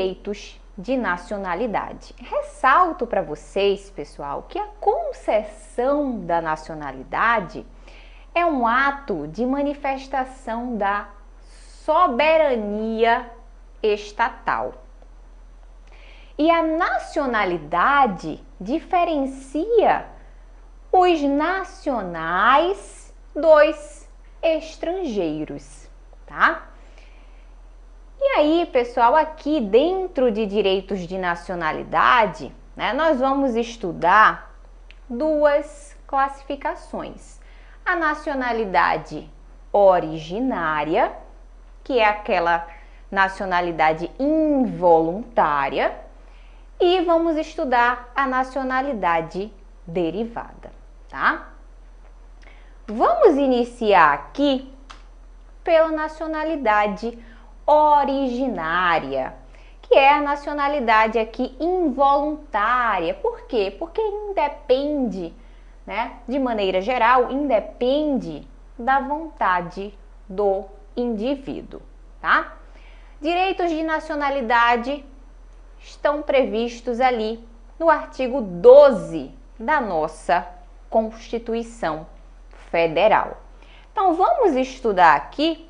direitos de nacionalidade. Ressalto para vocês, pessoal, que a concessão da nacionalidade é um ato de manifestação da soberania estatal. E a nacionalidade diferencia os nacionais dos estrangeiros, tá? E aí, pessoal, aqui dentro de direitos de nacionalidade, né, nós vamos estudar duas classificações. A nacionalidade originária, que é aquela nacionalidade involuntária, e vamos estudar a nacionalidade derivada, tá? Vamos iniciar aqui pela nacionalidade originária, que é a nacionalidade aqui involuntária. Por quê? Porque independe, né, de maneira geral, independe da vontade do indivíduo, tá? Direitos de nacionalidade estão previstos ali no artigo 12 da nossa Constituição Federal. Então, vamos estudar aqui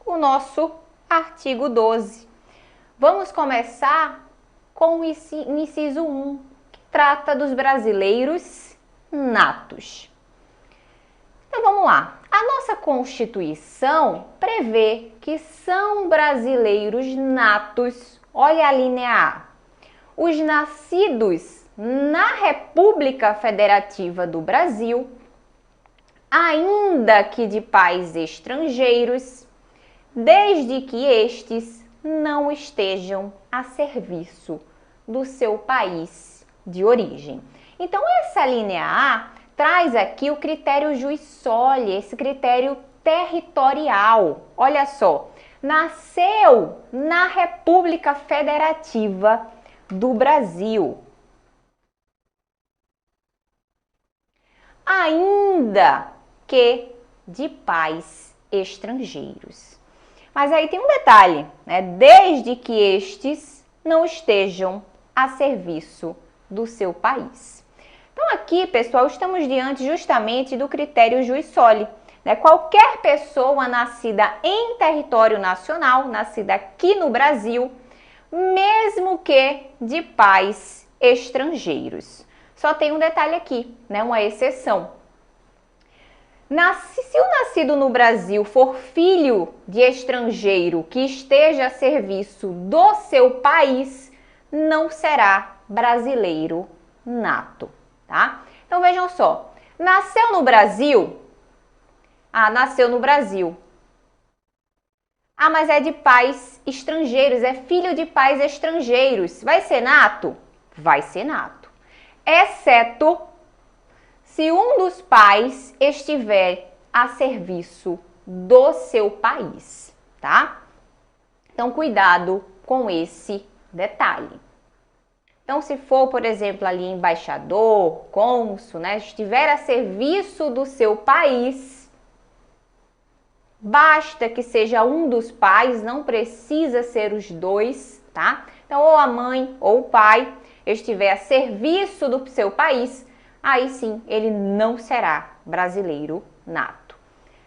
o nosso artigo 12. Vamos começar com o inciso 1, que trata dos brasileiros natos. Então, vamos lá. A nossa Constituição prevê que são brasileiros natos, olha a linha A, os nascidos na República Federativa do Brasil, ainda que de pais estrangeiros, desde que estes não estejam a serviço do seu país de origem. Então, essa linha A traz aqui o critério jus soli, esse critério territorial. Olha só, nasceu na República Federativa do Brasil, ainda que de pais estrangeiros. Mas aí tem um detalhe, né? Desde que estes não estejam a serviço do seu país. Então aqui, pessoal, estamos diante justamente do critério jus soli, né? Qualquer pessoa nascida em território nacional, nascida aqui no Brasil, mesmo que de pais estrangeiros. Só tem um detalhe aqui, né? Uma exceção. Se o nascido no Brasil for filho de estrangeiro que esteja a serviço do seu país, não será brasileiro nato, tá? Então vejam só, nasceu no Brasil? Nasceu no Brasil. Mas é de pais estrangeiros, é filho de pais estrangeiros. Vai ser nato? Vai ser nato. Exceto se um dos pais estiver a serviço do seu país, tá? Então, cuidado com esse detalhe. Então, se for, por exemplo, ali embaixador, cônsul, né, estiver a serviço do seu país, basta que seja um dos pais, não precisa ser os dois, tá? Então, ou a mãe ou o pai estiver a serviço do seu país, aí sim, ele não será brasileiro nato.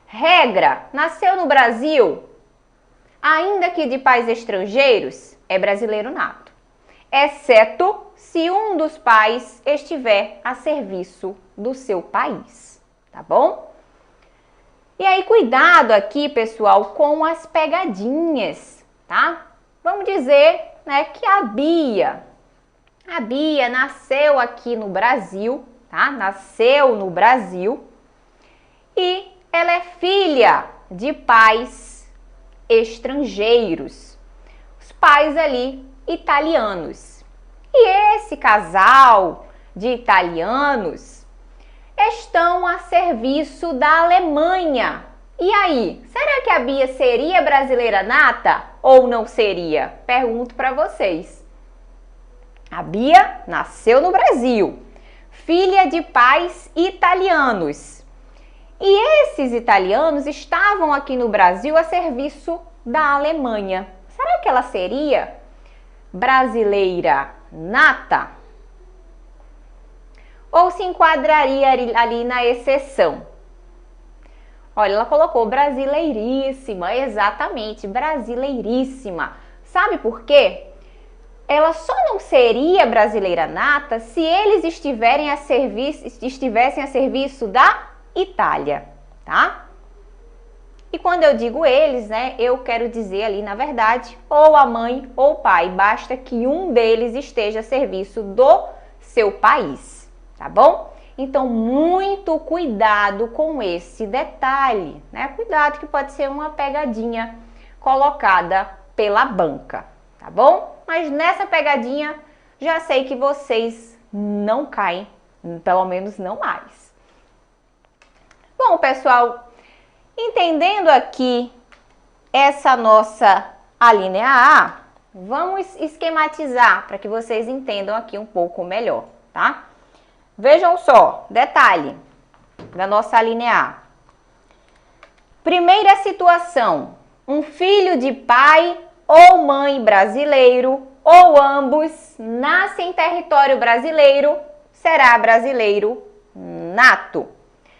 Regra, nasceu no Brasil, ainda que de pais estrangeiros, é brasileiro nato. Exceto se um dos pais estiver a serviço do seu país, tá bom? E aí, cuidado aqui, pessoal, com as pegadinhas, tá? Vamos dizer, né, que a Bia nasceu aqui no Brasil, tá? Nasceu no Brasil e ela é filha de pais estrangeiros, os pais ali italianos. E esse casal de italianos estão a serviço da Alemanha. E aí, será que a Bia seria brasileira nata ou não seria? Pergunto para vocês. A Bia nasceu no Brasil, filha de pais italianos. E esses italianos estavam aqui no Brasil a serviço da Alemanha. Será que ela seria brasileira nata? Ou se enquadraria ali na exceção? Olha, ela colocou brasileiríssima, exatamente, brasileiríssima. Sabe por quê? Ela só não seria brasileira nata se eles estivessem a serviço da Itália, tá? E quando eu digo eles, né, eu quero dizer ali, na verdade, ou a mãe ou o pai. Basta que um deles esteja a serviço do seu país, tá bom? Então, muito cuidado com esse detalhe, né? Cuidado que pode ser uma pegadinha colocada pela banca, tá bom? Mas nessa pegadinha, já sei que vocês não caem, pelo menos não mais. Bom, pessoal, entendendo aqui essa nossa alínea A, vamos esquematizar para que vocês entendam aqui um pouco melhor, tá? Vejam só, detalhe da nossa alínea A. Primeira situação, um filho de pai ou mãe brasileiro, ou ambos, nasce em território brasileiro, será brasileiro nato.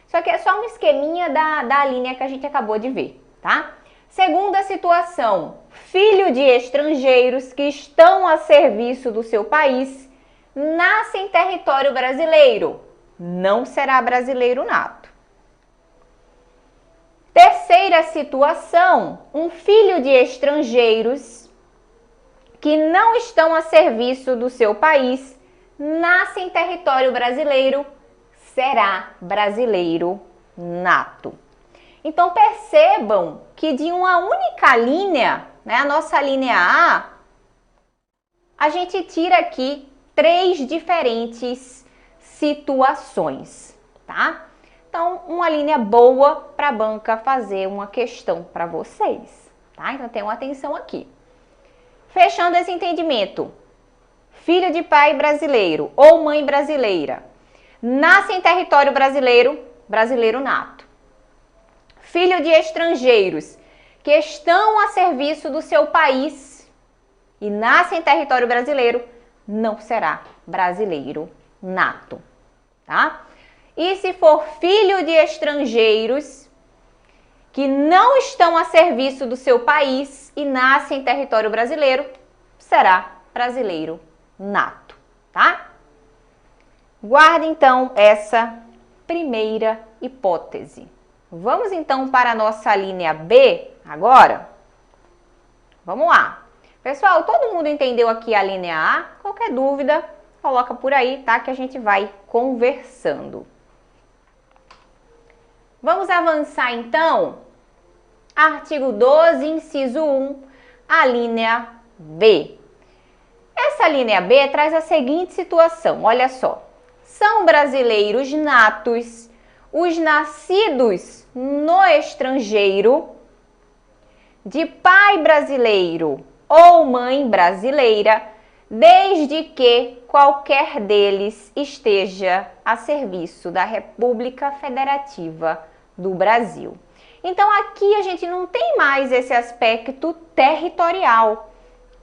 Isso aqui é só um esqueminha da linha que a gente acabou de ver, tá? Segunda situação, filho de estrangeiros que estão a serviço do seu país, nasce em território brasileiro, não será brasileiro nato. Terceira situação, um filho de estrangeiros que não estão a serviço do seu país, nasce em território brasileiro, será brasileiro nato. Então percebam que de uma única linha, né, a nossa linha A gente tira aqui 3 diferentes situações, tá? Então, uma linha boa para a banca fazer uma questão para vocês, tá? Então, tenham atenção aqui. Fechando esse entendimento, filho de pai brasileiro ou mãe brasileira, nasce em território brasileiro, brasileiro nato. Filho de estrangeiros que estão a serviço do seu país e nasce em território brasileiro, não será brasileiro nato, tá? E se for filho de estrangeiros que não estão a serviço do seu país e nasce em território brasileiro, será brasileiro nato, tá? Guarde então essa primeira hipótese. Vamos então para a nossa linha B agora? Vamos lá. Pessoal, todo mundo entendeu aqui a linha A? Qualquer dúvida, coloca por aí, tá? Que a gente vai conversando. Vamos avançar então. Artigo 12, inciso 1, a linha B. Essa linha B traz a seguinte situação, olha só. São brasileiros natos os nascidos no estrangeiro, de pai brasileiro ou mãe brasileira, desde que qualquer deles esteja a serviço da República Federativa do Brasil. Então aqui a gente não tem mais esse aspecto territorial,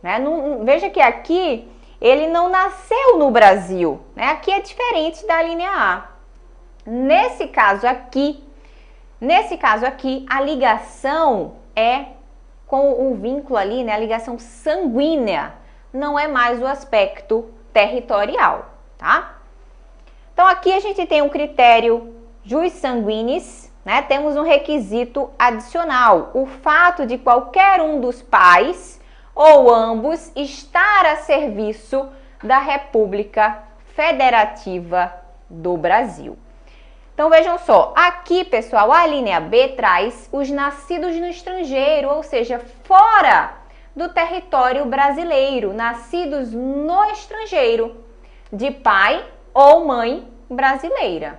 né? Veja que aqui ele não nasceu no Brasil, né? Aqui é diferente da linha A. Nesse caso aqui, a ligação é com o vínculo ali, né? A ligação sanguínea, não é mais o aspecto territorial, tá? Então aqui a gente tem um critério jus sanguinis, né? Temos um requisito adicional, o fato de qualquer um dos pais ou ambos estar a serviço da República Federativa do Brasil. Então vejam só, aqui pessoal, a linha B traz os nascidos no estrangeiro, ou seja, fora do território brasileiro, nascidos no estrangeiro, de pai ou mãe brasileira,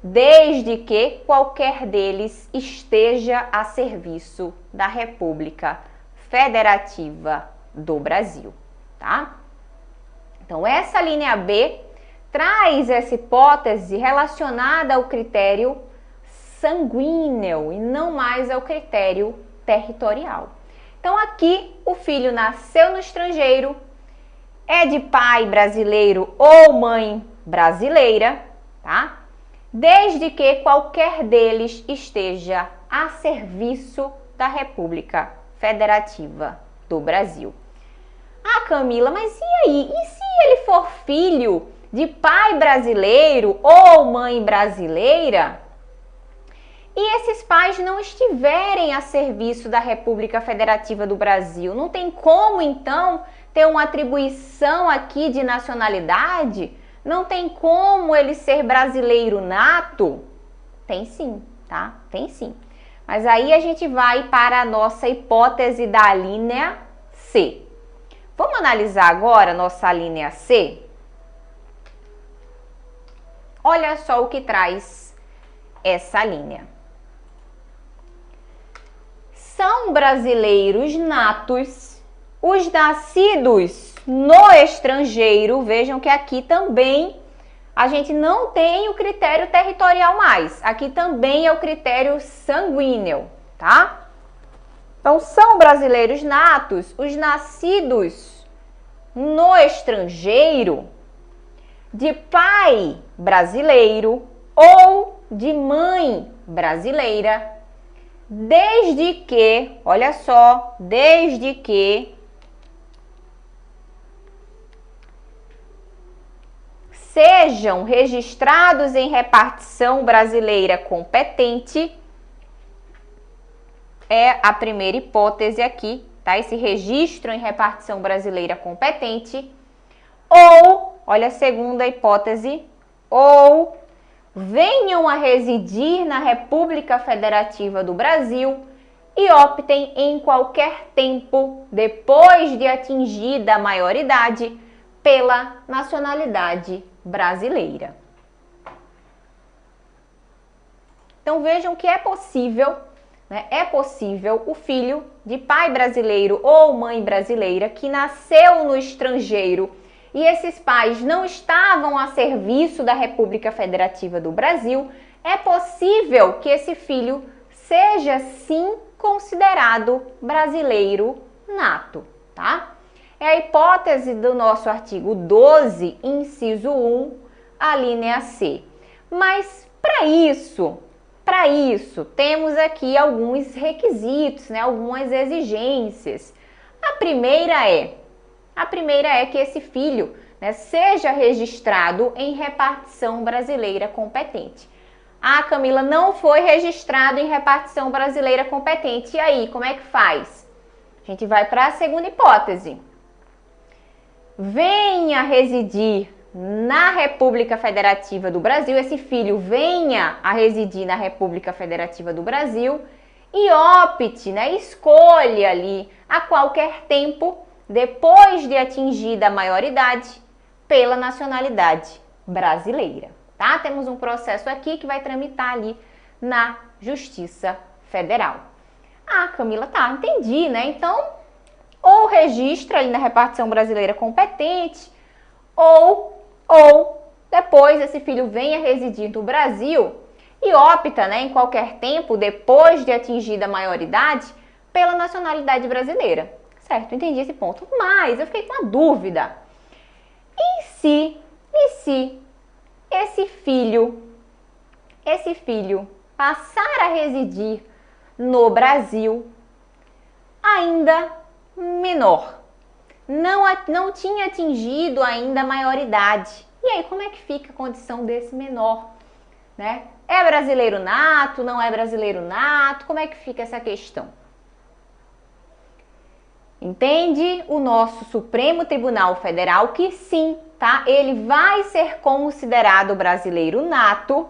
desde que qualquer deles esteja a serviço da República Federativa do Brasil, tá? Então, essa linha B traz essa hipótese relacionada ao critério sanguíneo e não mais ao critério territorial. Então, aqui o filho nasceu no estrangeiro é de pai brasileiro ou mãe brasileira, tá? Desde que qualquer deles esteja a serviço da República Federativa do Brasil. Ah, Camila, mas e aí? E se ele for filho de pai brasileiro ou mãe brasileira e esses pais não estiverem a serviço da República Federativa do Brasil? Não tem como, então, ter uma atribuição aqui de nacionalidade? Não tem como ele ser brasileiro nato? Tem sim, tá? Tem sim. Mas aí a gente vai para a nossa hipótese da linha C. Vamos analisar agora a nossa linha C? Olha só o que traz essa linha. São brasileiros natos os nascidos no estrangeiro. Vejam que aqui também a gente não tem o critério territorial mais. Aqui também é o critério sanguíneo, tá? Então, são brasileiros natos os nascidos no estrangeiro de pai brasileiro ou de mãe brasileira, desde que, olha só, desde que sejam registrados em repartição brasileira competente. É a primeira hipótese aqui, tá? Esse registro em repartição brasileira competente. Ou, olha a segunda hipótese, ou venham a residir na República Federativa do Brasil e optem em qualquer tempo, depois de atingida a maioridade, pela nacionalidade brasileira. Então vejam que é possível, né? É possível o filho de pai brasileiro ou mãe brasileira que nasceu no estrangeiro e esses pais não estavam a serviço da República Federativa do Brasil, é possível que esse filho seja sim considerado brasileiro nato, tá? É a hipótese do nosso artigo 12, inciso 1, a linha C. Mas para isso, temos aqui alguns requisitos, né? Algumas exigências. A primeira é que esse filho, né, seja registrado em repartição brasileira competente. Ah, Camila, não foi registrado em repartição brasileira competente. E aí, como é que faz? A gente vai para a segunda hipótese. Venha residir na República Federativa do Brasil, esse filho venha a residir na República Federativa do Brasil e opte, né, escolha ali a qualquer tempo, depois de atingida a maioridade, pela nacionalidade brasileira, tá? Temos um processo aqui que vai tramitar ali na Justiça Federal. Ah, Camila, tá, entendi, né? Então, ou registra ali na repartição brasileira competente, ou depois esse filho venha residir no Brasil e opta, né, em qualquer tempo, depois de atingida a maioridade, pela nacionalidade brasileira. Certo, entendi esse ponto. Mas eu fiquei com uma dúvida. E se esse filho passar a residir no Brasil ainda menor, não tinha atingido ainda a maioridade? E aí, como é que fica a condição desse menor, né? É brasileiro nato, não é brasileiro nato? Como é que fica essa questão? Entende o nosso Supremo Tribunal Federal que sim, tá? Ele vai ser considerado brasileiro nato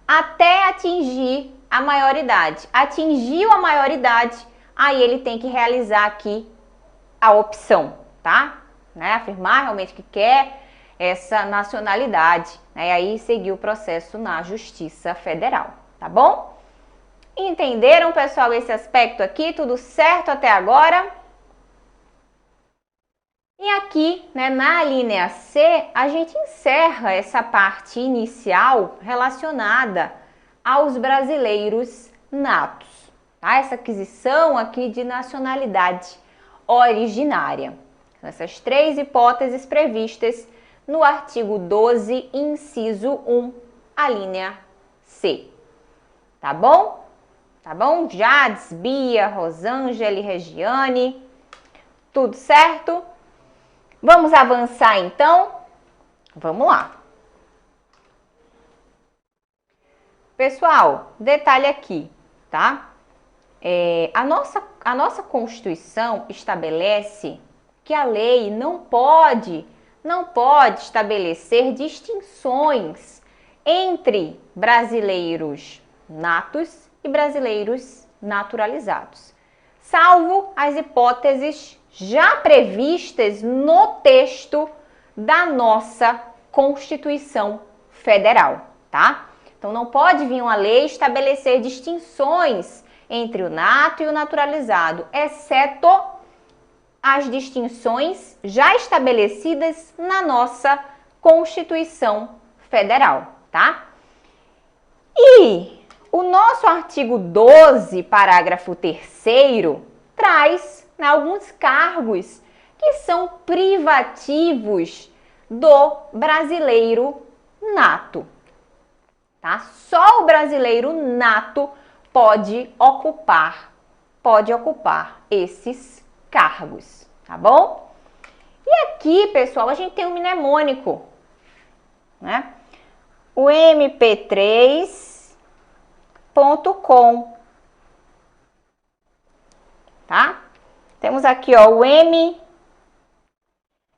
até atingir a maioridade. Atingiu a maioridade, aí ele tem que realizar aqui a opção, tá? Né? Afirmar realmente que quer essa nacionalidade, né? E aí seguir o processo na Justiça Federal, tá bom? Entenderam, pessoal, esse aspecto aqui? Tudo certo até agora? E aqui, né, na linha C, a gente encerra essa parte inicial relacionada aos brasileiros natos, tá? Essa aquisição aqui de nacionalidade originária, Essas 3 hipóteses previstas no artigo 12, inciso 1, a linha C. Tá bom? Tá bom? Jades, Bia, Rosângela e Regiane. Tudo certo? Vamos avançar então? Vamos lá. Pessoal, detalhe aqui, tá? A nossa Constituição estabelece que a lei não pode estabelecer distinções entre brasileiros natos e brasileiros naturalizados, salvo as hipóteses já previstas no texto da nossa Constituição Federal, tá? Então, não pode vir uma lei estabelecer distinções entre o nato e o naturalizado, exceto as distinções já estabelecidas na nossa Constituição Federal, tá? E o nosso artigo 12, parágrafo 3º, traz alguns cargos que são privativos do brasileiro nato, tá? Só o brasileiro nato pode ocupar esses cargos, tá bom? E aqui, pessoal, a gente tem um mnemônico, né? O mp3.com, tá? Temos aqui, ó, o M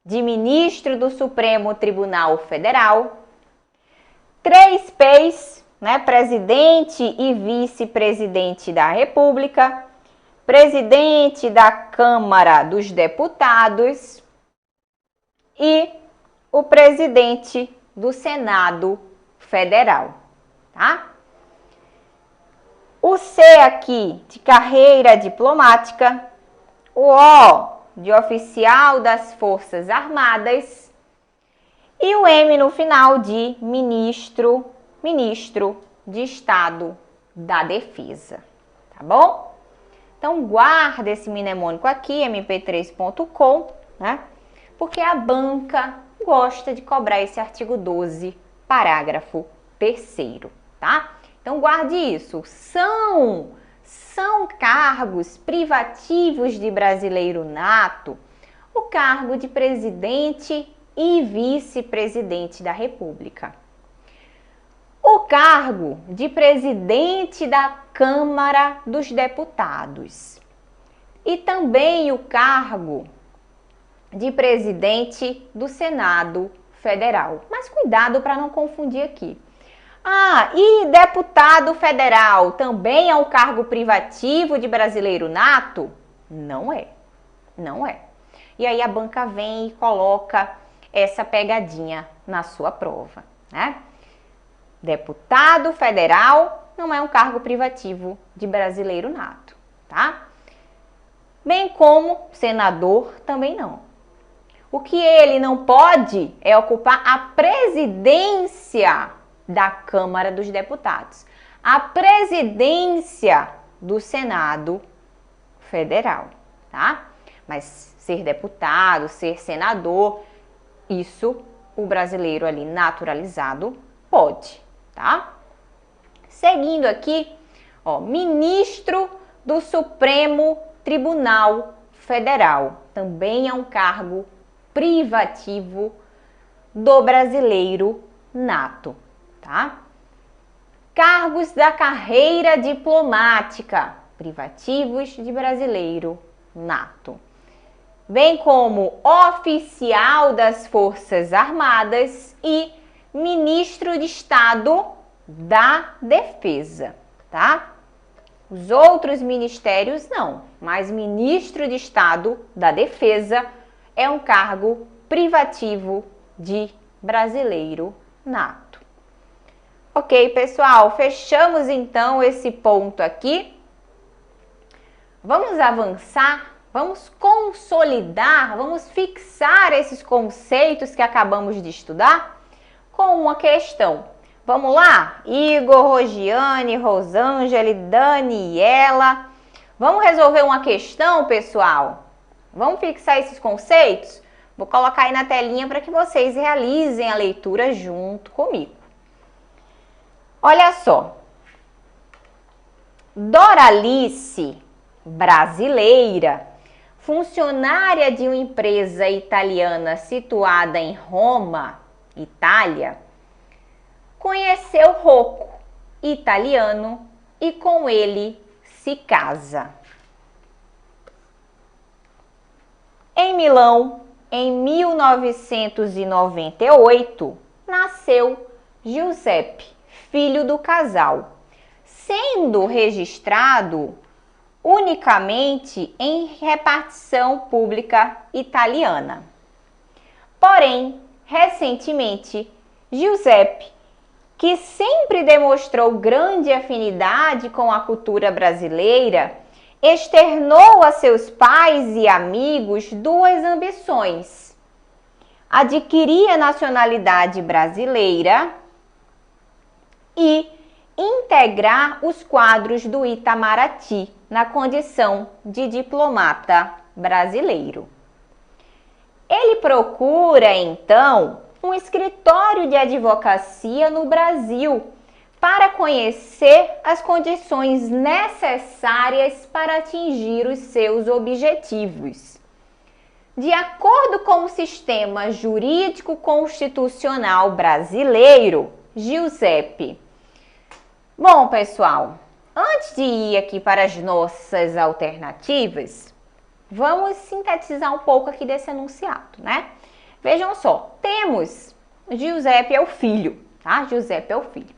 de Ministro do Supremo Tribunal Federal, 3 P's, né? Presidente e vice-presidente da República, presidente da Câmara dos Deputados e o presidente do Senado Federal, tá? O C aqui de carreira diplomática, o O de oficial das Forças Armadas e o M no final de ministro de Estado da Defesa, tá bom? Então, guarda esse mnemônico aqui, mp3.com, né? Porque a banca gosta de cobrar esse artigo 12, parágrafo 3º, tá? Então, guarde isso. São cargos privativos de brasileiro nato o cargo de presidente e vice-presidente da República. O cargo de presidente da Câmara dos Deputados e também o cargo de presidente do Senado Federal. Mas cuidado para não confundir aqui. Ah, e deputado federal também é um cargo privativo de brasileiro nato? Não é, não é. E aí a banca vem e coloca essa pegadinha na sua prova, né? Deputado federal não é um cargo privativo de brasileiro nato, tá? Bem como senador também não. O que ele não pode é ocupar a presidência da Câmara dos Deputados, a presidência do Senado Federal, tá? Mas ser deputado, ser senador, isso o brasileiro ali naturalizado pode, tá? Seguindo aqui, ó, ministro do Supremo Tribunal Federal, também é um cargo privativo do brasileiro nato, tá? Cargos da carreira diplomática, privativos de brasileiro nato, bem como oficial das Forças Armadas e ministro de Estado da Defesa, tá? Os outros ministérios não, mas ministro de Estado da Defesa é um cargo privativo de brasileiro nato. Ok, pessoal, fechamos então esse ponto aqui. Vamos avançar, vamos consolidar, vamos fixar esses conceitos que acabamos de estudar com uma questão. Vamos lá? Igor, Rogiane, Rosângela, Daniela. Vamos resolver uma questão, pessoal? Vamos fixar esses conceitos? Vou colocar aí na telinha para que vocês realizem a leitura junto comigo. Olha só. Doralice, brasileira, funcionária de uma empresa italiana situada em Roma, Itália, conheceu Rocco, italiano, e com ele se casa. Em Milão, em 1998, nasceu Giuseppe, filho do casal, sendo registrado unicamente em repartição pública italiana. Porém, recentemente, Giuseppe, que sempre demonstrou grande afinidade com a cultura brasileira, externou a seus pais e amigos duas ambições: adquirir a nacionalidade brasileira e integrar os quadros do Itamaraty na condição de diplomata brasileiro. Ele procura, então, um escritório de advocacia no Brasil para conhecer as condições necessárias para atingir os seus objetivos. De acordo com o sistema jurídico constitucional brasileiro, Giuseppe. Bom, pessoal, antes de ir aqui para as nossas alternativas, vamos sintetizar um pouco aqui desse enunciado, né? Vejam só, temos Giuseppe é o filho, tá? Giuseppe é o filho.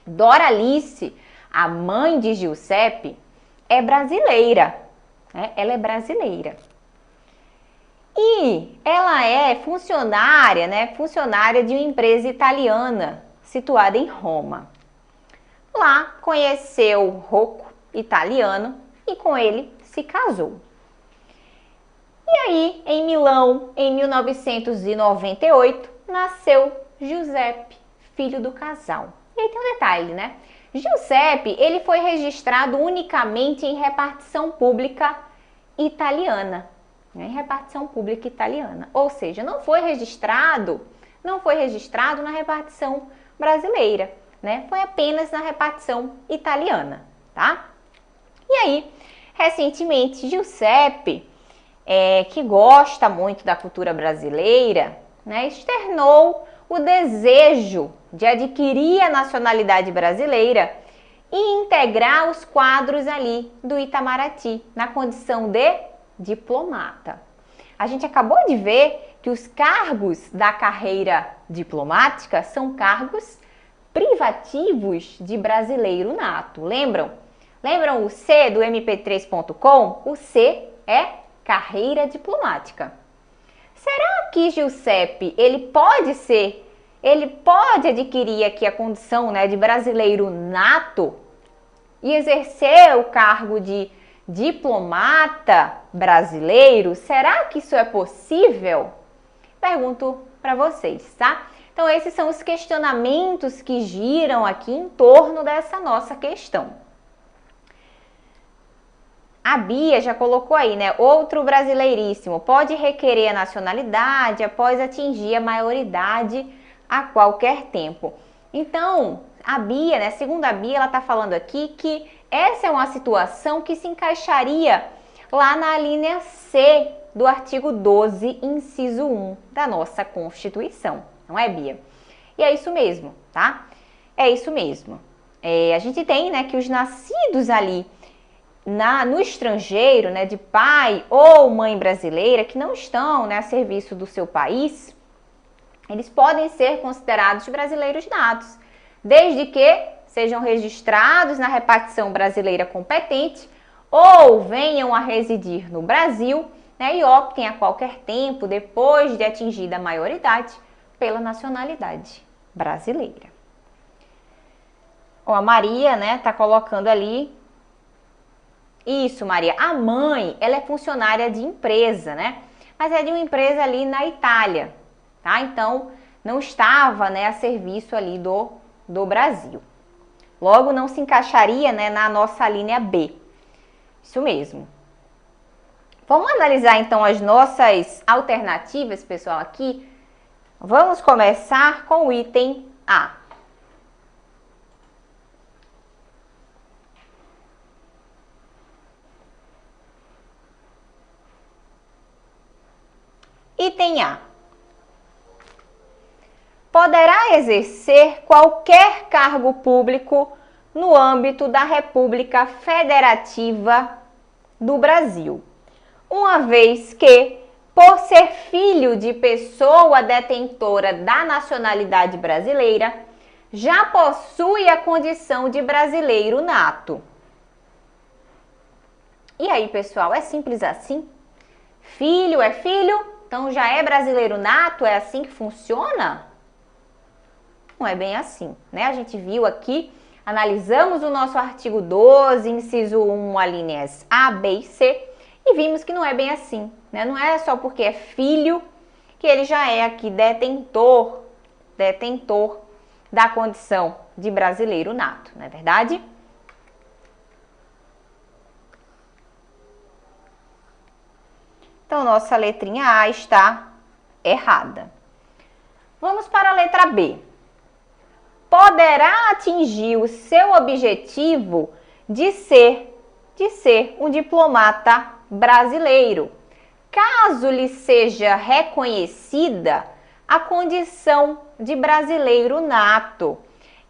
Doralice, a mãe de Giuseppe, é brasileira, né? Ela é brasileira. E ela é funcionária, né? Funcionária de uma empresa italiana situada em Roma. Lá conheceu Rocco, italiano, e com ele se casou. E aí, em Milão, em 1998, nasceu Giuseppe, filho do casal. E aí tem um detalhe, né? Giuseppe, ele foi registrado unicamente em repartição pública italiana. Em repartição pública italiana. Ou seja, não foi registrado na repartição brasileira, né? Foi apenas na repartição italiana, tá? E aí, recentemente, Giuseppe, que gosta muito da cultura brasileira, né, externou o desejo de adquirir a nacionalidade brasileira e integrar os quadros ali do Itamaraty, na condição de diplomata. A gente acabou de ver que os cargos da carreira diplomática são cargos privativos de brasileiro nato. Lembram? Lembram o C do mp3.com? O C é carreira diplomática. Será que Giuseppe, ele pode adquirir aqui a condição, né, de brasileiro nato e exercer o cargo de diplomata brasileiro? Será que isso é possível? Pergunto para vocês, tá? Então, esses são os questionamentos que giram aqui em torno dessa nossa questão. A Bia já colocou aí, né? Outro brasileiríssimo pode requerer a nacionalidade após atingir a maioridade a qualquer tempo. Então, a Bia, né? Segundo a Bia, ela tá falando aqui que essa é uma situação que se encaixaria lá na linha C do artigo 12, inciso 1 da nossa Constituição. Não é, Bia? E é isso mesmo, tá? É isso mesmo. A gente tem, né, que os nascidos ali no estrangeiro, né, de pai ou mãe brasileira, que não estão, né, a serviço do seu país, eles podem ser considerados brasileiros natos, desde que sejam registrados na repartição brasileira competente ou venham a residir no Brasil, né, e optem a qualquer tempo, depois de atingida a maioridade, pela nacionalidade brasileira. Ó, a Maria, né, tá colocando ali. Isso, Maria. A mãe, ela é funcionária de empresa, né? Mas é de uma empresa ali na Itália, tá? Então, não estava, né, a serviço ali do Brasil. Logo, não se encaixaria, né, na nossa linha B. Isso mesmo. Vamos analisar então as nossas alternativas, pessoal, aqui. Vamos começar com o item A. Item A. Poderá exercer qualquer cargo público no âmbito da República Federativa do Brasil, uma vez que, por ser filho de pessoa detentora da nacionalidade brasileira, já possui a condição de brasileiro nato. E aí, pessoal, é simples assim? Filho é filho, então já é brasileiro nato? É assim que funciona? Não é bem assim, né? A gente viu aqui, analisamos o nosso artigo 12, inciso 1, alíneas A, B e C, e vimos que não é bem assim, né? Não é só porque é filho que ele já é aqui detentor da condição de brasileiro nato, não é verdade? Então, nossa letrinha A está errada. Vamos para a letra B. Poderá atingir o seu objetivo de ser um diplomata brasileiro, caso lhe seja reconhecida a condição de brasileiro nato,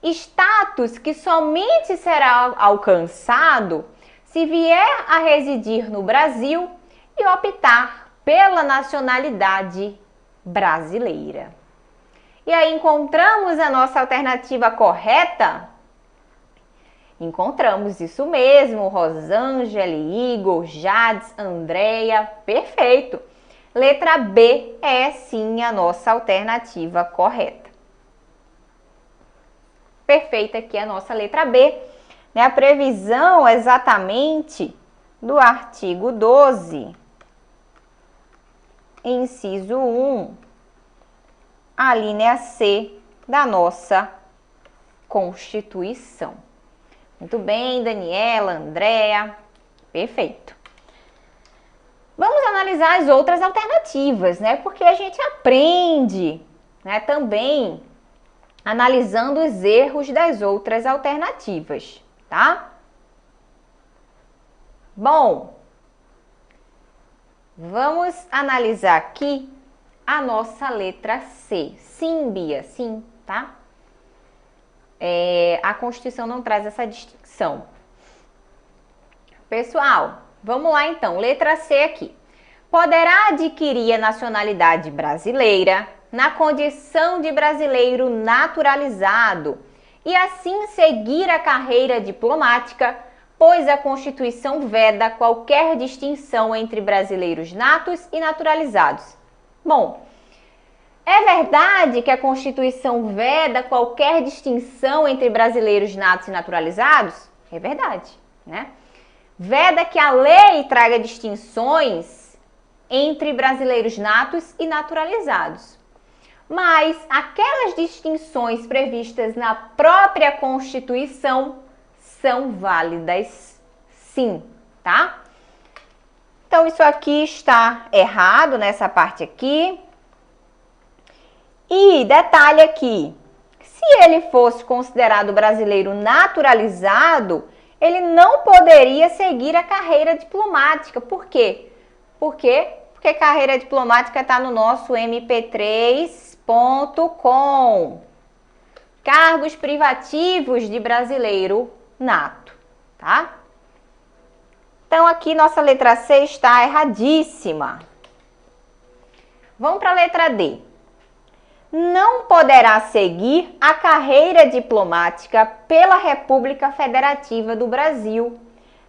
status que somente será alcançado se vier a residir no Brasil e optar pela nacionalidade brasileira. E aí encontramos a nossa alternativa correta? Encontramos isso mesmo, Rosângela, Igor, Jades, Andréia, perfeito. Letra B é sim a nossa alternativa correta. Perfeita aqui a nossa letra B, né? A previsão exatamente do artigo 12, inciso 1, a linha C da nossa Constituição. Muito bem, Daniela, Andréa, perfeito. Vamos analisar as outras alternativas, né? Porque a gente aprende, né, também analisando os erros das outras alternativas, tá? Bom, vamos analisar aqui a nossa letra C. Sim, Bia, sim, tá? A Constituição não traz essa distinção. Pessoal, vamos lá então. Letra C aqui. Poderá adquirir a nacionalidade brasileira na condição de brasileiro naturalizado e assim seguir a carreira diplomática, pois a Constituição veda qualquer distinção entre brasileiros natos e naturalizados. Bom, é verdade que a Constituição veda qualquer distinção entre brasileiros natos e naturalizados? É verdade, né? Veda que a lei traga distinções entre brasileiros natos e naturalizados. Mas aquelas distinções previstas na própria Constituição são válidas sim, tá? Então, isso aqui está errado nessa parte aqui. E detalhe aqui, se ele fosse considerado brasileiro naturalizado, ele não poderia seguir a carreira diplomática. Por quê? Porque carreira diplomática está no nosso mp3.com. Cargos privativos de brasileiro nato, tá? Então, aqui nossa letra C está erradíssima. Vamos para a letra D. Não poderá seguir a carreira diplomática pela República Federativa do Brasil,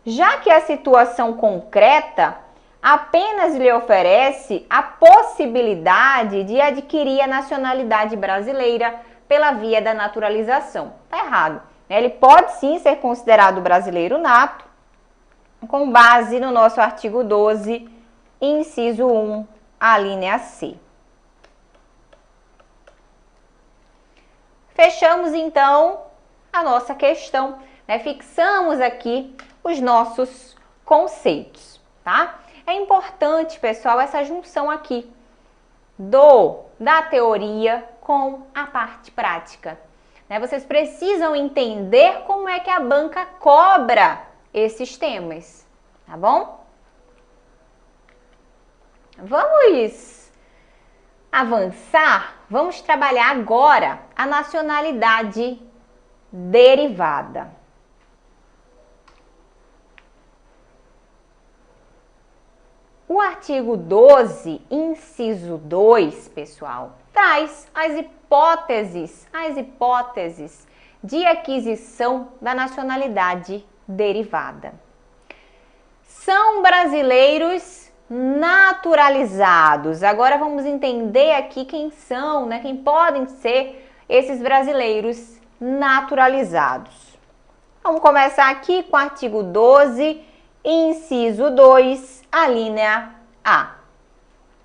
já que a situação concreta apenas lhe oferece a possibilidade de adquirir a nacionalidade brasileira pela via da naturalização. Está errado. Ele pode sim ser considerado brasileiro nato, com base no nosso artigo 12, inciso 1, a linha C. Fechamos, então, a nossa questão, né? Fixamos aqui os nossos conceitos, tá? É importante, pessoal, essa junção aqui da teoria com a parte prática. Né? Vocês precisam entender como é que a banca cobra esses temas, tá bom? Vamos avançar, vamos trabalhar agora a nacionalidade derivada. O artigo 12, inciso 2, pessoal, traz as hipóteses de aquisição da nacionalidade derivada. São brasileiros naturalizados. Agora vamos entender aqui quem são, né? Quem podem ser esses brasileiros naturalizados. Vamos começar aqui com o artigo 12, inciso 2, a linha A.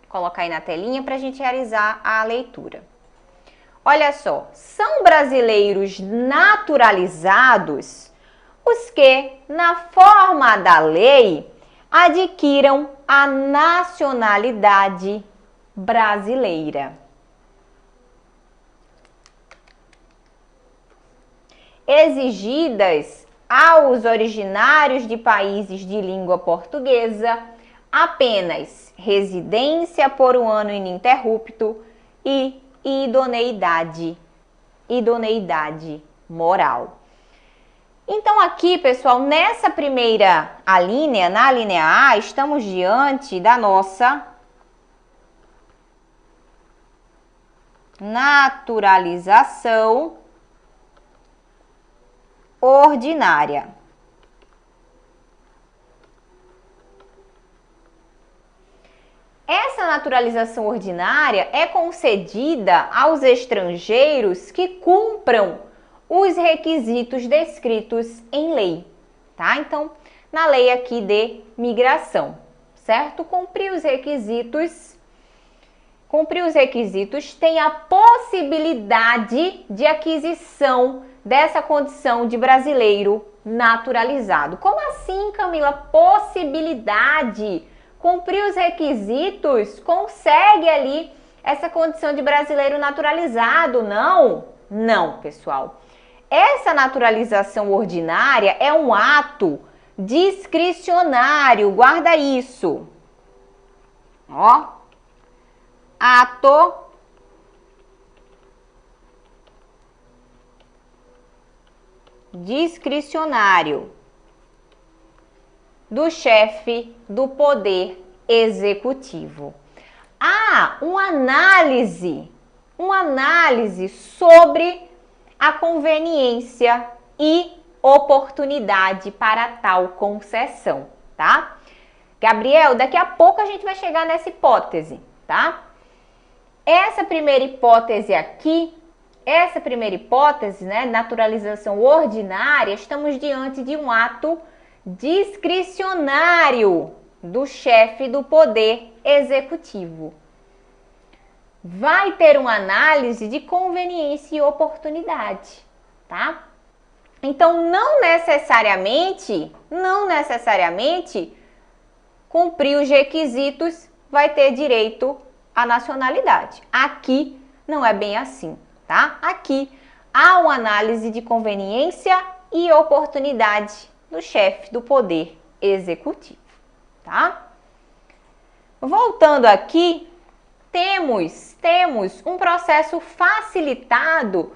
Vou colocar aí na telinha para a gente realizar a leitura. Olha só, são brasileiros naturalizados os que, na forma da lei, adquiram a nacionalidade brasileira. Exigidas aos originários de países de língua portuguesa apenas residência por um ano ininterrupto e idoneidade moral. Então aqui, pessoal, nessa primeira alínea, na linha A, estamos diante da nossa naturalização ordinária. Essa naturalização ordinária é concedida aos estrangeiros que cumpram os requisitos descritos em lei, tá? Então, na lei aqui de migração, certo? Cumprir os requisitos tem a possibilidade de aquisição dessa condição de brasileiro naturalizado. Como assim, Camila? Possibilidade. Cumprir os requisitos, consegue ali essa condição de brasileiro naturalizado? Não, pessoal. Essa naturalização ordinária é um ato discricionário, guarda isso. Ó, ato discricionário do chefe do poder executivo. Há uma análise sobre a conveniência e oportunidade para tal concessão, tá? Gabriel, daqui a pouco a gente vai chegar nessa hipótese, tá? Essa primeira hipótese aqui, né, naturalização ordinária, estamos diante de um ato discricionário do chefe do poder executivo. Vai ter uma análise de conveniência e oportunidade, tá? Então, não necessariamente cumprir os requisitos vai ter direito à nacionalidade. Aqui não é bem assim, tá? Aqui há uma análise de conveniência e oportunidade do chefe do poder executivo, tá? Voltando aqui, temos um processo facilitado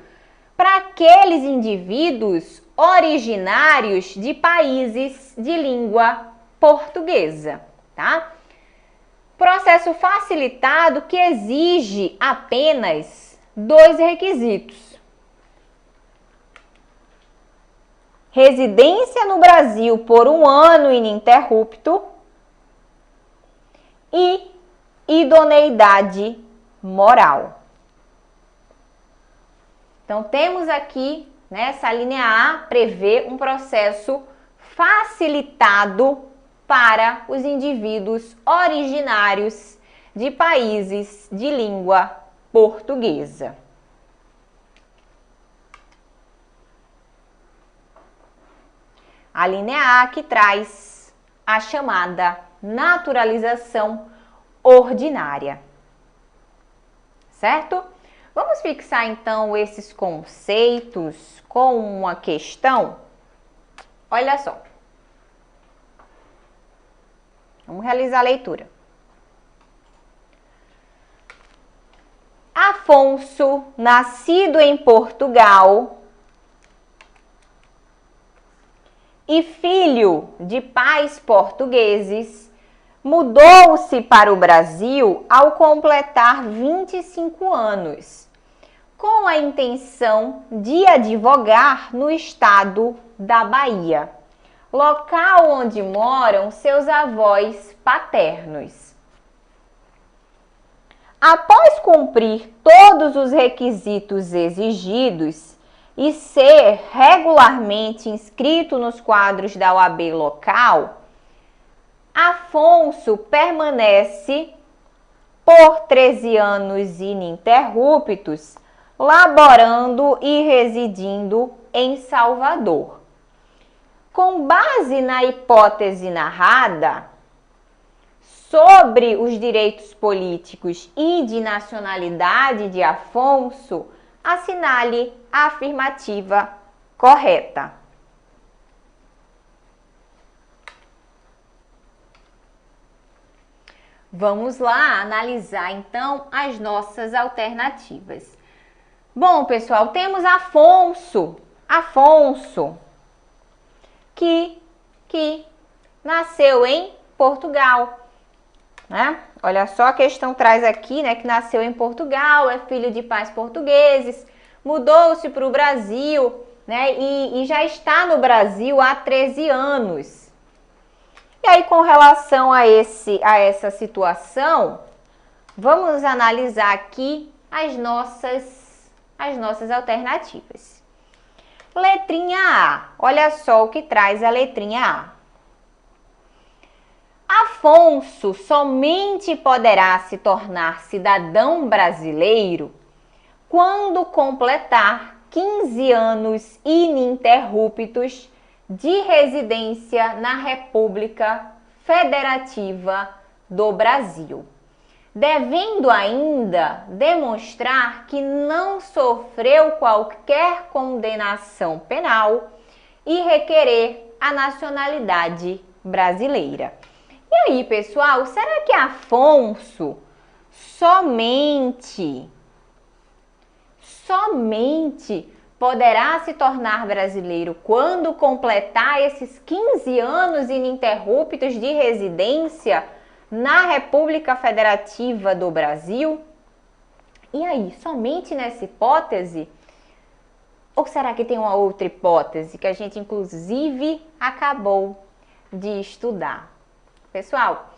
para aqueles indivíduos originários de países de língua portuguesa, tá? Processo facilitado que exige apenas 2 requisitos: residência no Brasil por um ano ininterrupto e idoneidade moral. Então, temos aqui, nessa linha A, prevê um processo facilitado para os indivíduos originários de países de língua portuguesa. A linha A que traz a chamada naturalização ordinária. Certo? Vamos fixar então esses conceitos com uma questão? Olha só. Vamos realizar a leitura. Afonso, nascido em Portugal e filho de pais portugueses, mudou-se para o Brasil ao completar 25 anos, com a intenção de advogar no estado da Bahia, local onde moram seus avós paternos. Após cumprir todos os requisitos exigidos e ser regularmente inscrito nos quadros da OAB local, Afonso permanece por 13 anos ininterruptos, laborando e residindo em Salvador. Com base na hipótese narrada sobre os direitos políticos e de nacionalidade de Afonso, assinale a afirmativa correta. Vamos lá analisar então as nossas alternativas. Bom, pessoal, temos Afonso que nasceu em Portugal, né? Olha só, a questão traz aqui, né, que nasceu em Portugal, é filho de pais portugueses, mudou-se para o Brasil, né, e já está no Brasil há 13 anos. E aí, com relação a essa situação, vamos analisar aqui as nossas alternativas. Letrinha A. Olha só o que traz a letrinha A. Afonso somente poderá se tornar cidadão brasileiro quando completar 15 anos ininterruptos de residência na República Federativa do Brasil, devendo ainda demonstrar que não sofreu qualquer condenação penal e requerer a nacionalidade brasileira. E aí, pessoal, será que Afonso somente poderá se tornar brasileiro quando completar esses 15 anos ininterruptos de residência na República Federativa do Brasil? E aí, somente nessa hipótese? Ou será que tem uma outra hipótese que a gente, inclusive, acabou de estudar? Pessoal,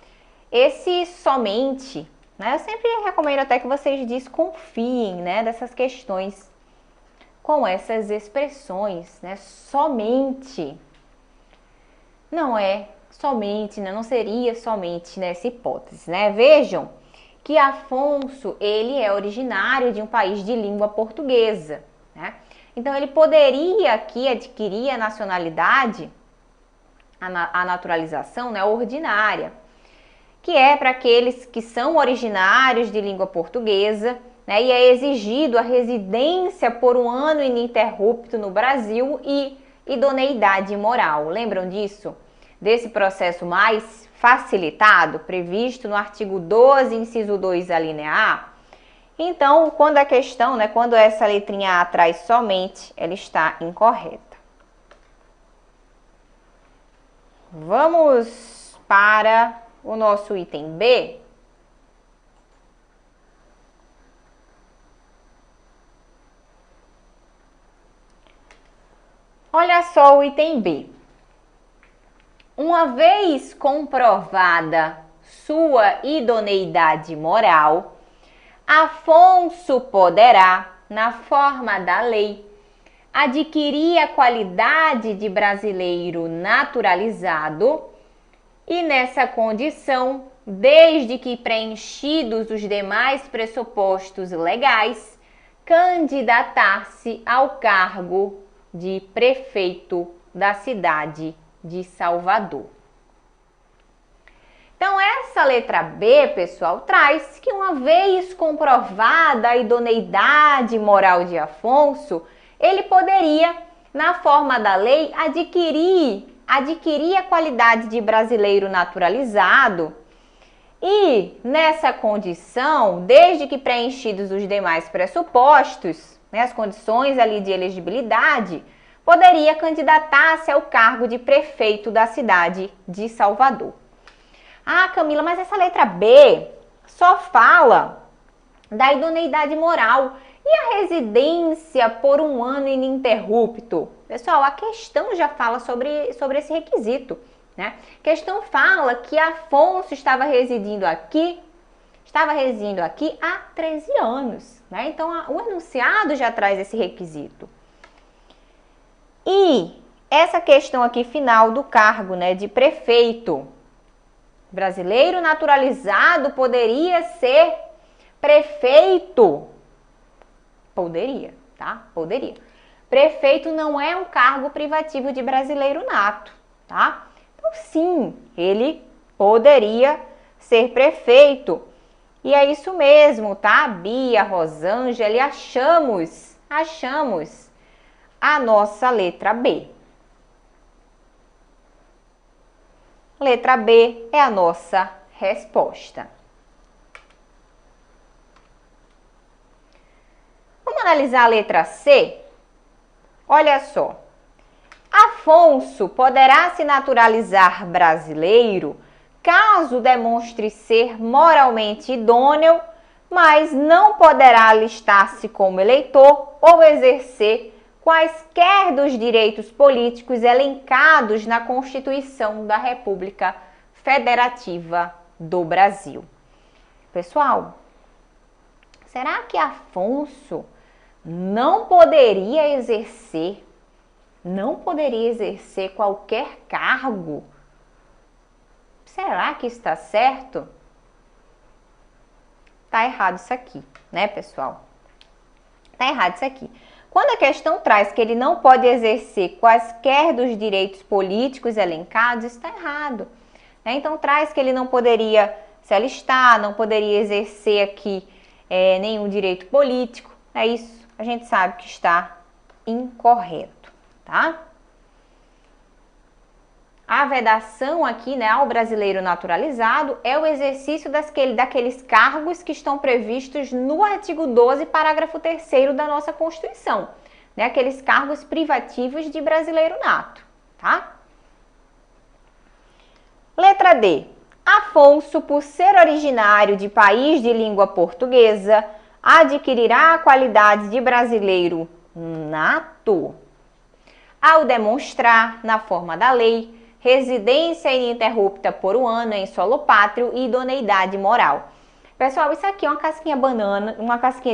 esse somente, né, eu sempre recomendo até que vocês desconfiem, né, dessas questões com essas expressões, né, somente. Não é somente, né, não seria somente nessa hipótese, né? Vejam que Afonso, ele é originário de um país de língua portuguesa, né? Então, ele poderia aqui adquirir a nacionalidade, a naturalização, né, ordinária, que é para aqueles que são originários de língua portuguesa, né, e é exigido a residência por um ano ininterrupto no Brasil e idoneidade moral. Lembram disso? Desse processo mais facilitado, previsto no artigo 12, inciso 2, a linha A? Então, quando a questão, né, quando essa letrinha A traz somente, ela está incorreta. Vamos para o nosso item B. Olha só o item B. Uma vez comprovada sua idoneidade moral, Afonso poderá, na forma da lei, adquirir a qualidade de brasileiro naturalizado e, nessa condição, desde que preenchidos os demais pressupostos legais, candidatar-se ao cargo de prefeito da cidade de Salvador. Então, essa letra B, pessoal, traz que uma vez comprovada a idoneidade moral de Afonso, ele poderia, na forma da lei, adquirir a qualidade de brasileiro naturalizado e, nessa condição, desde que preenchidos os demais pressupostos, né, as condições ali de elegibilidade, poderia candidatar-se ao cargo de prefeito da cidade de Salvador. Ah, Camila, mas essa letra B só fala da idoneidade moral e a residência por um ano ininterrupto. Pessoal, a questão já fala sobre esse requisito, né? A questão fala que Afonso estava residindo aqui há 13 anos, né? Então, o enunciado já traz esse requisito. E essa questão aqui final do cargo, né, de prefeito, brasileiro naturalizado poderia ser prefeito? Poderia, tá? Poderia. Prefeito não é um cargo privativo de brasileiro nato, tá? Então, sim, ele poderia ser prefeito. E é isso mesmo, tá? Bia, Rosângela, e achamos a nossa letra B. Letra B é a nossa resposta. Vamos analisar a letra C? Olha só. Afonso poderá se naturalizar brasileiro caso demonstre ser moralmente idôneo, mas não poderá alistar-se como eleitor ou exercer quaisquer dos direitos políticos elencados na Constituição da República Federativa do Brasil. Pessoal, será que Afonso não poderia exercer qualquer cargo? Será que está certo? Tá errado isso aqui, né, pessoal? Tá errado isso aqui. Quando a questão traz que ele não pode exercer quaisquer dos direitos políticos elencados, está errado, né? Então, traz que ele não poderia se alistar, não poderia exercer aqui nenhum direito político. É isso, a gente sabe que está incorreto, tá? A vedação aqui, né, ao brasileiro naturalizado é o exercício daqueles cargos que estão previstos no artigo 12, parágrafo 3º da nossa Constituição, né, aqueles cargos privativos de brasileiro nato, tá? Letra D. Afonso, por ser originário de país de língua portuguesa, adquirirá a qualidade de brasileiro nato ao demonstrar, na forma da lei, residência ininterrupta por um ano em solo pátrio e idoneidade moral. Pessoal, isso aqui é uma casquinha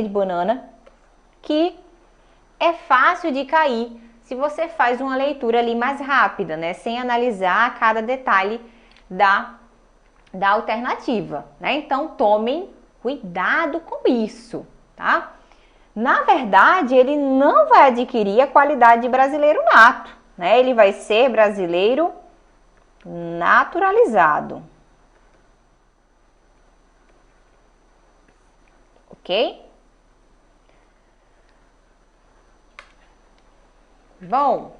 de banana que é fácil de cair se você faz uma leitura ali mais rápida, né? Sem analisar cada detalhe da alternativa, né? Então, tomem cuidado com isso, tá? Na verdade, ele não vai adquirir a qualidade de brasileiro nato, né? Ele vai ser brasileiro naturalizado. Ok? Bom,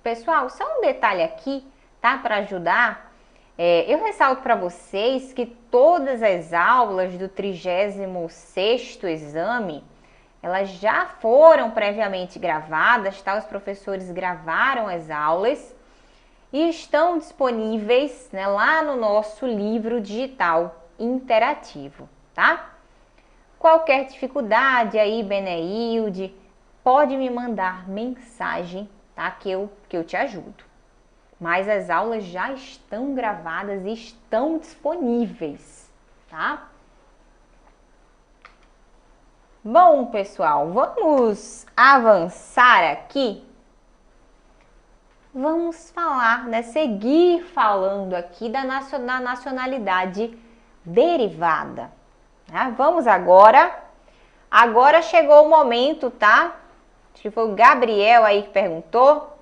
pessoal, só um detalhe aqui, tá? Para ajudar, eu ressalto para vocês que todas as aulas do 36º exame, elas já foram previamente gravadas, tá? Os professores gravaram as aulas e estão disponíveis, né, lá no nosso livro digital interativo, tá? Qualquer dificuldade aí, Beneilde, pode me mandar mensagem, tá? Que eu te ajudo. Mas as aulas já estão gravadas e estão disponíveis, tá? Bom, pessoal, vamos avançar aqui. Vamos falar, né? Seguir falando aqui da nacionalidade derivada. Tá? Vamos agora. Agora chegou o momento, tá? Acho que foi o Gabriel aí que perguntou.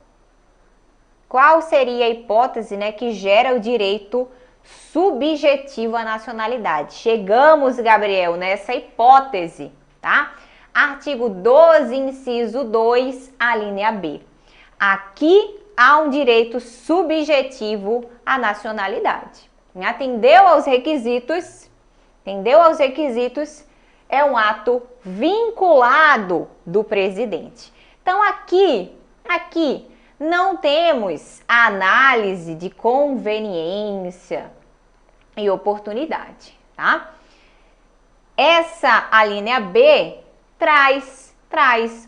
qual seria a hipótese, né, que gera o direito subjetivo à nacionalidade? Chegamos, Gabriel, nessa hipótese, tá? Artigo 12, inciso 2, a linha B. Aqui há um direito subjetivo à nacionalidade. Atendeu aos requisitos? Atendeu aos requisitos? É um ato vinculado do presidente. Então, aqui não temos a análise de conveniência e oportunidade, tá? Essa alínea B traz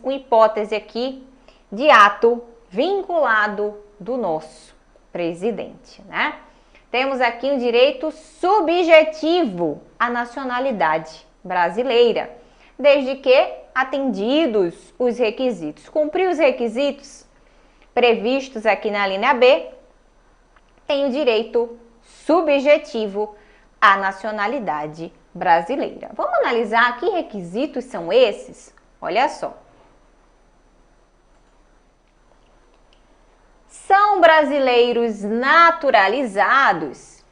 uma hipótese aqui de ato vinculado do nosso presidente, né? Temos aqui um direito subjetivo à nacionalidade brasileira, desde que atendidos os requisitos. Cumprir os requisitos previstos aqui na linha B, tem o direito subjetivo à nacionalidade brasileira. Vamos analisar que requisitos são esses? Olha só. São brasileiros naturalizados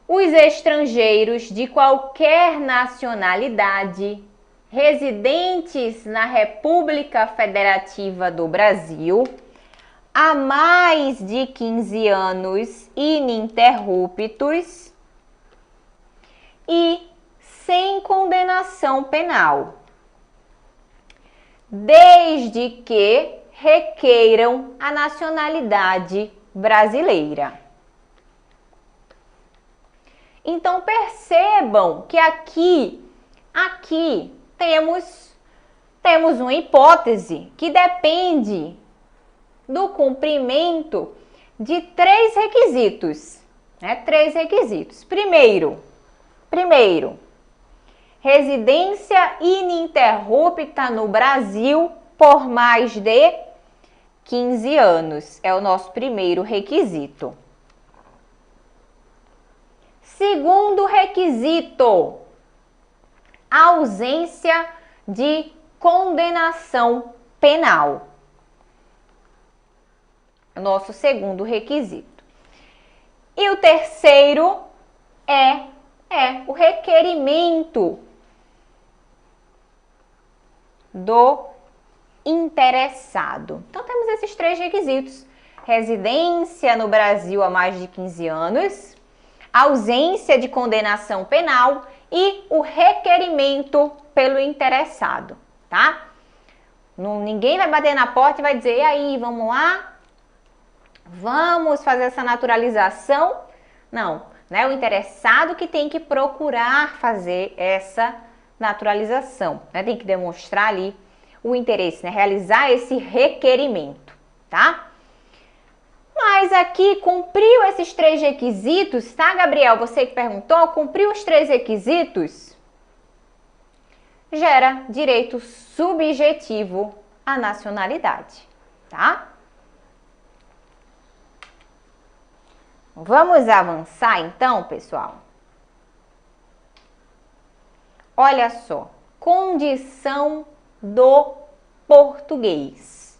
os estrangeiros de qualquer nacionalidade residentes na República Federativa do Brasil há mais de 15 anos ininterruptos e sem condenação penal, desde que requeiram a nacionalidade brasileira. Então percebam que aqui temos uma hipótese que depende do cumprimento de três requisitos, né? Três requisitos. Primeiro, residência ininterrupta no Brasil por mais de 15 anos. É o nosso primeiro requisito. Segundo requisito, ausência de condenação penal. Nosso segundo requisito. E o terceiro é o requerimento do interessado. Então, temos esses três requisitos: residência no Brasil há mais de 15 anos, ausência de condenação penal e o requerimento pelo interessado, tá? Ninguém vai bater na porta e vai dizer: e aí, vamos lá? Vamos fazer essa naturalização? Não, né? O interessado que tem que procurar fazer essa naturalização, né? Tem que demonstrar ali o interesse, né? Realizar esse requerimento, tá? Mas aqui cumpriu esses três requisitos, tá, Gabriel? Você que perguntou, cumpriu os três requisitos? Gera direito subjetivo à nacionalidade, tá? Vamos avançar então, pessoal? Olha só, condição do português.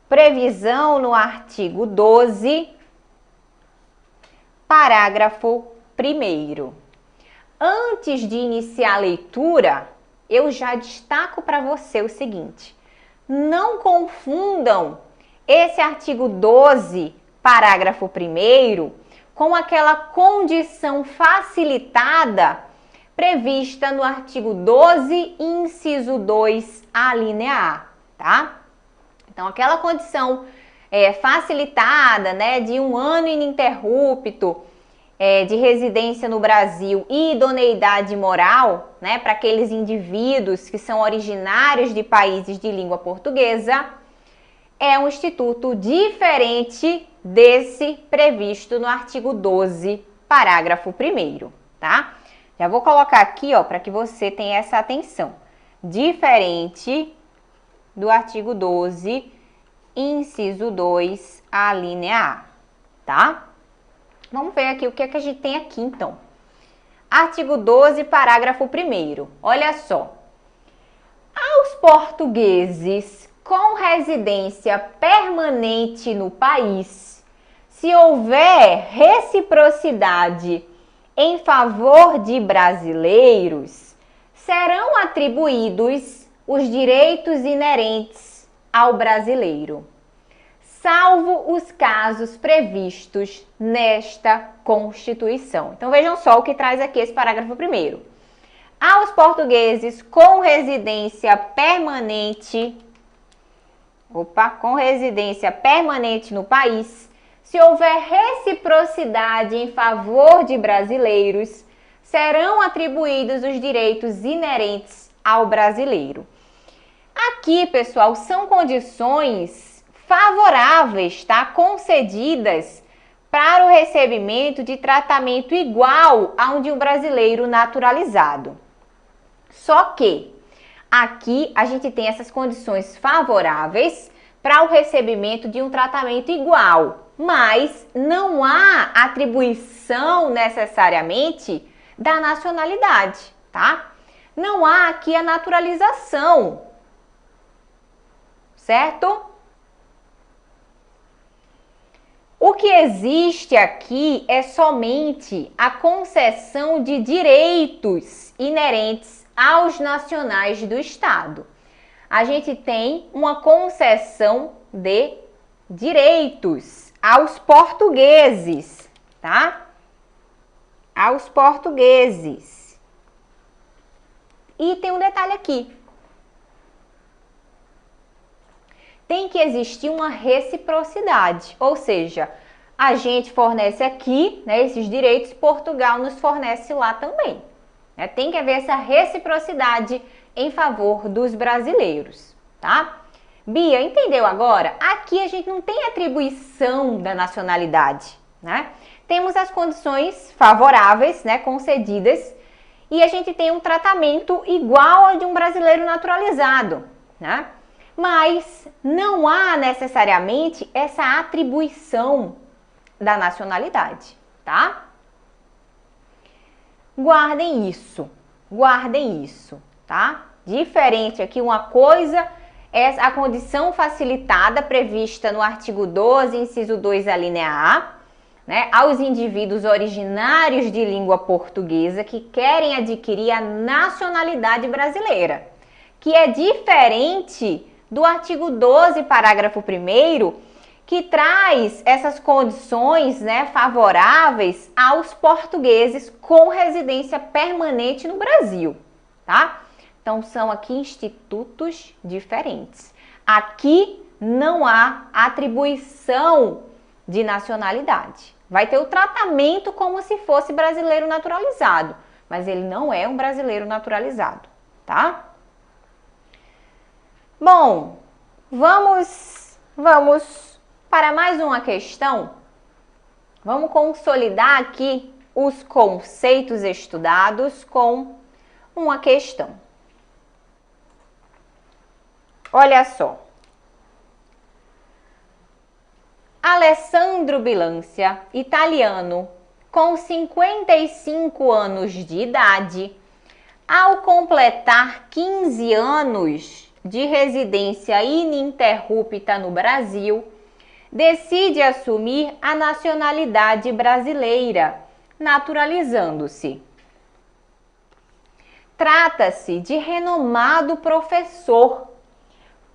Previsão no artigo 12, parágrafo 1º. Antes de iniciar a leitura, eu já destaco para você o seguinte: não confundam esse artigo 12, parágrafo 1º, com aquela condição facilitada prevista no artigo 12, inciso 2, a linha A, tá? Então, aquela condição facilitada, né, de 1 ano ininterrupto de residência no Brasil e idoneidade moral, né, para aqueles indivíduos que são originários de países de língua portuguesa, é um instituto diferente desse previsto no artigo 12, parágrafo 1º, tá? Já vou colocar aqui, ó, para que você tenha essa atenção. Diferente do artigo 12, inciso 2, a linha A, tá? Vamos ver aqui o que é que a gente tem aqui, então. Artigo 12, parágrafo 1º. Olha só. Aos portugueses com residência permanente no país, se houver reciprocidade em favor de brasileiros, serão atribuídos os direitos inerentes ao brasileiro, salvo os casos previstos nesta Constituição. Então vejam só o que traz aqui esse parágrafo primeiro. Aos portugueses com residência permanente, no país, se houver reciprocidade em favor de brasileiros, serão atribuídos os direitos inerentes ao brasileiro. Aqui, pessoal, são condições favoráveis, tá? Concedidas para o recebimento de tratamento igual ao de um brasileiro naturalizado. Só que aqui a gente tem essas condições favoráveis para o recebimento de um tratamento igual, mas não há atribuição necessariamente da nacionalidade, tá? Não há aqui a naturalização, certo? O que existe aqui é somente a concessão de direitos inerentes aos nacionais do Estado. A gente tem uma concessão de direitos aos portugueses, tá? Aos portugueses. E tem um detalhe aqui. Tem que existir uma reciprocidade, ou seja, a gente fornece aqui, né, esses direitos, Portugal nos fornece lá também. Né? Tem que haver essa reciprocidade em favor dos brasileiros, tá? Bia, entendeu agora? Aqui a gente não tem atribuição da nacionalidade, né? Temos as condições favoráveis, né, concedidas, e a gente tem um tratamento igual ao de um brasileiro naturalizado, né? Mas não há necessariamente essa atribuição da nacionalidade, tá? Guardem isso, tá? Diferente aqui, uma coisa é a condição facilitada prevista no artigo 12, inciso 2, a linha A, né, aos indivíduos originários de língua portuguesa que querem adquirir a nacionalidade brasileira, que é diferente do artigo 12, parágrafo 1º, que traz essas condições, né, favoráveis aos portugueses com residência permanente no Brasil, tá? Então, são aqui institutos diferentes. Aqui não há atribuição de nacionalidade. Vai ter o tratamento como se fosse brasileiro naturalizado, mas ele não é um brasileiro naturalizado, tá? Bom, vamos para mais uma questão. Vamos consolidar aqui os conceitos estudados com uma questão. Olha só. Alessandro Bilancia, italiano, com 55 anos de idade, ao completar 15 anos de residência ininterrupta no Brasil, decide assumir a nacionalidade brasileira, naturalizando-se. Trata-se de renomado professor,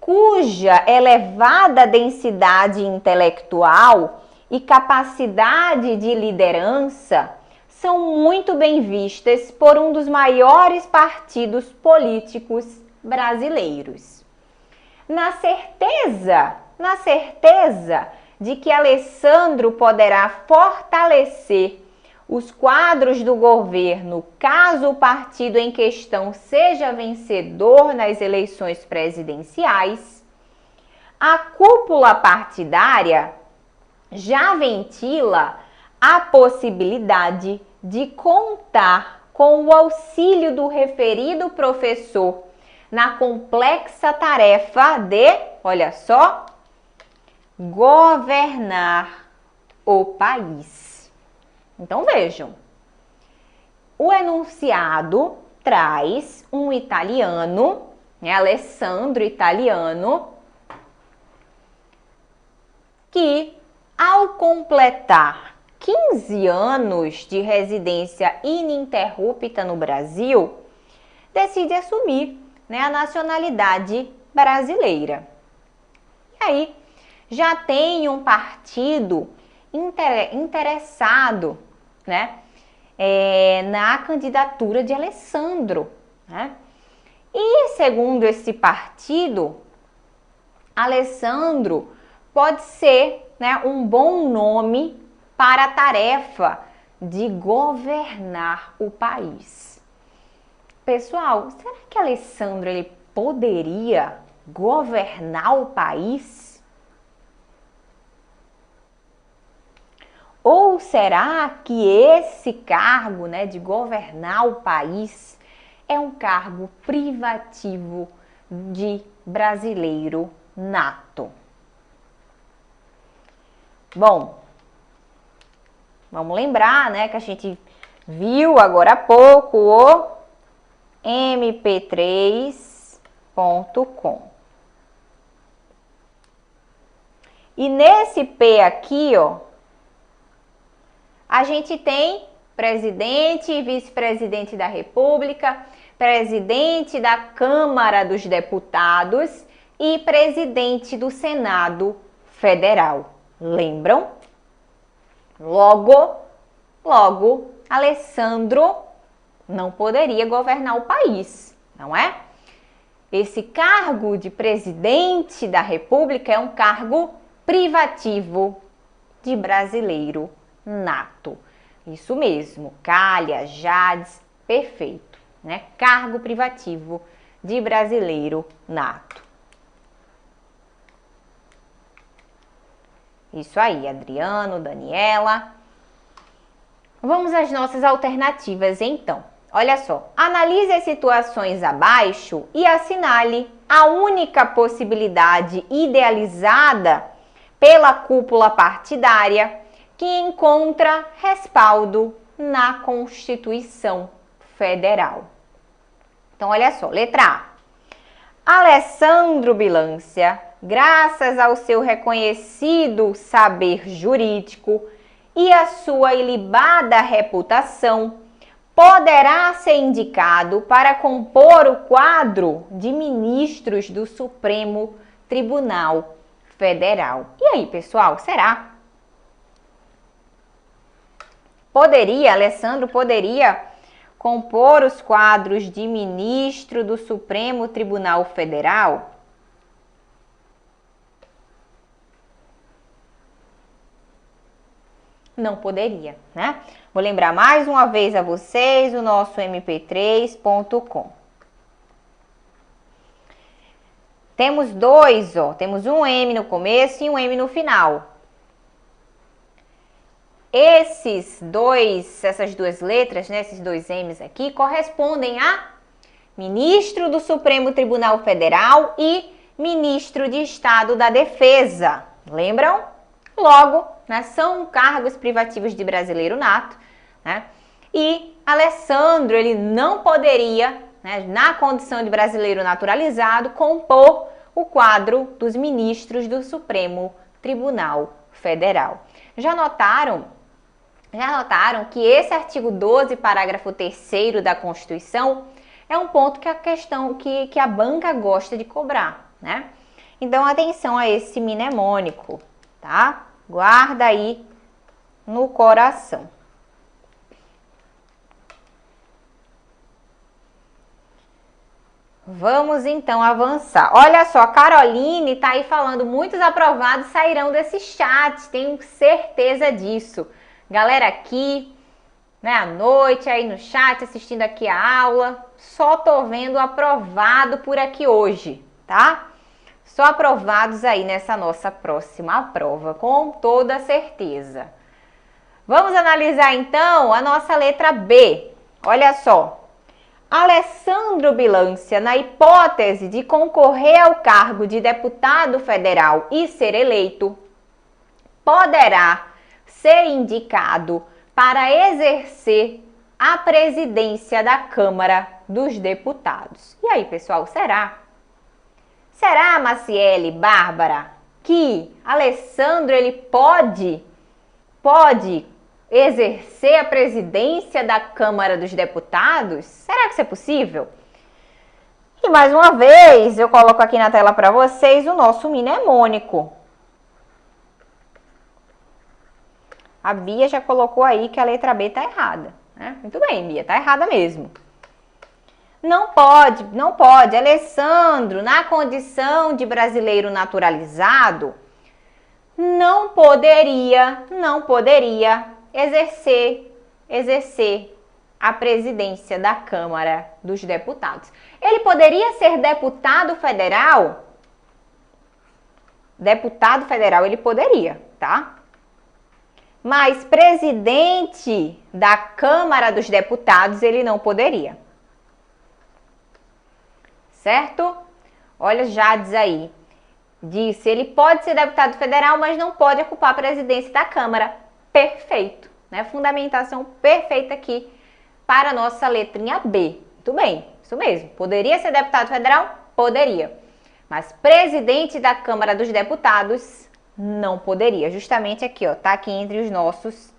cuja elevada densidade intelectual e capacidade de liderança são muito bem vistas por um dos maiores partidos políticos brasileiros. Na certeza de que Alessandro poderá fortalecer os quadros do governo caso o partido em questão seja vencedor nas eleições presidenciais, a cúpula partidária já ventila a possibilidade de contar com o auxílio do referido professor na complexa tarefa de, olha só, governar o país. Então vejam, o enunciado traz um italiano, né, Alessandro italiano, que, ao completar 15 anos de residência ininterrupta no Brasil, decide assumir, né, a nacionalidade brasileira. E aí, já tem um partido interessado, né, na candidatura de Alessandro, né? E segundo esse partido, Alessandro pode ser, né, um bom nome para a tarefa de governar o país. Pessoal, será que Alessandro ele poderia governar o país? Ou será que esse cargo, né, de governar o país é um cargo privativo de brasileiro nato? Bom, vamos lembrar, né, que a gente viu agora há pouco o mp3.com. E nesse P aqui, ó, a gente tem presidente e vice-presidente da República, presidente da Câmara dos Deputados e presidente do Senado Federal. Lembram? Logo, Alessandro não poderia governar o país, não é? Esse cargo de presidente da República é um cargo privativo de brasileiro nato. Isso mesmo, Cália, Jades, perfeito, né? Cargo privativo de brasileiro nato. Isso aí, Adriano, Daniela. Vamos às nossas alternativas, então. Olha só, analise as situações abaixo e assinale a única possibilidade idealizada pela cúpula partidária que encontra respaldo na Constituição Federal. Então, olha só, letra A. Alessandro Bilância, graças ao seu reconhecido saber jurídico e a sua ilibada reputação, poderá ser indicado para compor o quadro de ministros do Supremo Tribunal Federal. E aí, pessoal, será? Alessandro poderia compor os quadros de ministro do Supremo Tribunal Federal? Não poderia, né? Vou lembrar mais uma vez a vocês o nosso mp3.com. Temos dois, ó. Temos um M no começo e um M no final. Essas duas letras, né, esses dois M's aqui, correspondem a ministro do Supremo Tribunal Federal e ministro de Estado da Defesa. Lembram? Logo, né, são cargos privativos de brasileiro nato, né? E Alessandro, ele não poderia, né, na condição de brasileiro naturalizado, compor o quadro dos ministros do Supremo Tribunal Federal. Já notaram que esse artigo 12, parágrafo 3º da Constituição é um ponto que a banca gosta de cobrar, né? Então, atenção a esse mnemônico, tá? Guarda aí no coração. Vamos então avançar. Olha só, a Caroline tá aí falando, muitos aprovados sairão desse chat, tenho certeza disso. Galera aqui, né, à noite aí no chat, assistindo aqui a aula, só tô vendo aprovado por aqui hoje, tá? Só aprovados aí nessa nossa próxima prova, com toda certeza. Vamos analisar então a nossa letra B. Olha só, Alessandro Bilância, na hipótese de concorrer ao cargo de deputado federal e ser eleito, poderá ser indicado para exercer a presidência da Câmara dos Deputados. E aí, pessoal, será? Será, Maciele, Bárbara? que Alessandro ele pode exercer a presidência da Câmara dos Deputados? Será que isso é possível? E mais uma vez, eu coloco aqui na tela para vocês o nosso mnemônico. A Bia já colocou aí que a letra B está errada, né? Muito bem, Bia, está errada mesmo. Não pode. Alessandro, na condição de brasileiro naturalizado, não poderia exercer a presidência da Câmara dos Deputados. Ele poderia ser deputado federal? Deputado federal ele poderia, tá? Mas presidente da Câmara dos Deputados ele não poderia. Certo? Olha, Jades aí. Disse, ele pode ser deputado federal, mas não pode ocupar a presidência da Câmara. Perfeito, né? Fundamentação perfeita aqui para a nossa letrinha B. Muito bem, isso mesmo. Poderia ser deputado federal? Poderia. Mas presidente da Câmara dos Deputados não poderia. Justamente aqui, ó, tá aqui entre os nossos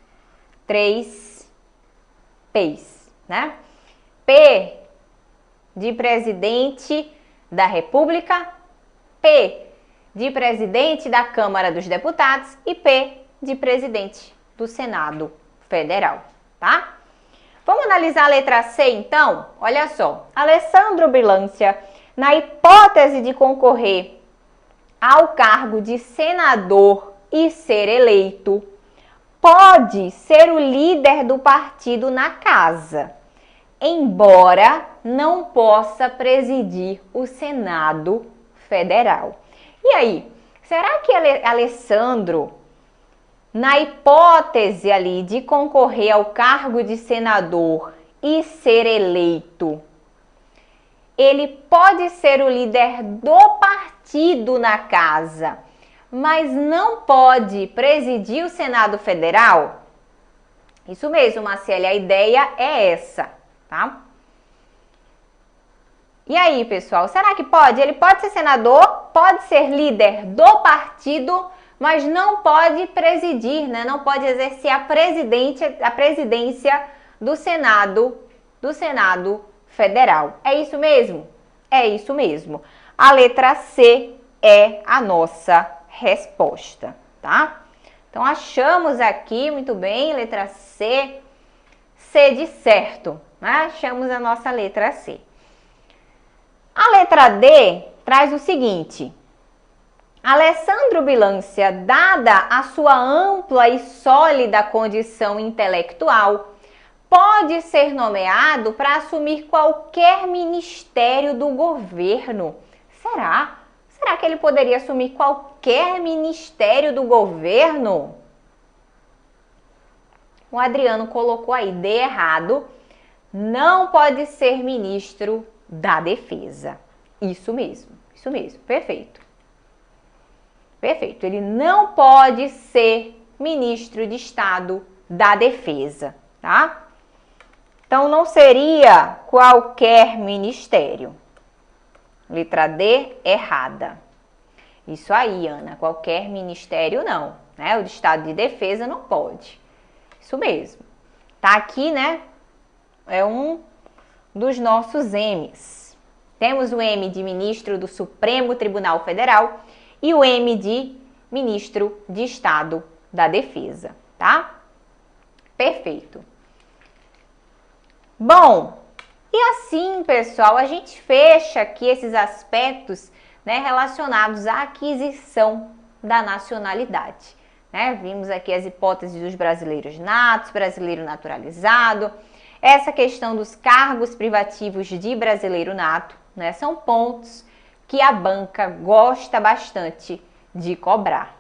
3 P's, né? P de presidente da República, P de presidente da Câmara dos Deputados e P de presidente do Senado Federal, tá? Vamos analisar a letra C, então? Olha só, Alessandro Bilância, na hipótese de concorrer ao cargo de senador e ser eleito, pode ser o líder do partido na casa, embora não possa presidir o Senado Federal. E aí, será que Alessandro, na hipótese ali de concorrer ao cargo de senador e ser eleito, ele pode ser o líder do partido na casa, mas não pode presidir o Senado Federal? Isso mesmo, Marcele, a ideia é essa, tá? E aí, pessoal, será que pode? Ele pode ser senador, pode ser líder do partido, mas não pode presidir, né? Não pode exercer a presidência do Senado Federal. É isso mesmo? É isso mesmo. A letra C é a nossa resposta, tá? Então, achamos aqui, muito bem, letra C, C de certo, né? Achamos a nossa letra C. A letra D traz o seguinte: Alessandro Bilância, dada a sua ampla e sólida condição intelectual, pode ser nomeado para assumir qualquer ministério do governo. Será? Será que ele poderia assumir qualquer ministério do governo? O Adriano colocou aí D errado. Não pode ser ministro da Defesa. Isso mesmo, perfeito. Perfeito, ele não pode ser ministro de Estado da Defesa, tá? Então, não seria qualquer ministério. Letra D, errada. Isso aí, Ana, qualquer ministério não, né? O de Estado de Defesa não pode. Isso mesmo. Tá aqui, né? É um dos nossos M's. Temos o M de ministro do Supremo Tribunal Federal e o M de ministro de Estado da Defesa, tá? Perfeito. Bom, e assim, pessoal, a gente fecha aqui esses aspectos, né, relacionados à aquisição da nacionalidade, né? Vimos aqui as hipóteses dos brasileiros natos, brasileiro naturalizado, essa questão dos cargos privativos de brasileiro nato, né? São pontos que a banca gosta bastante de cobrar.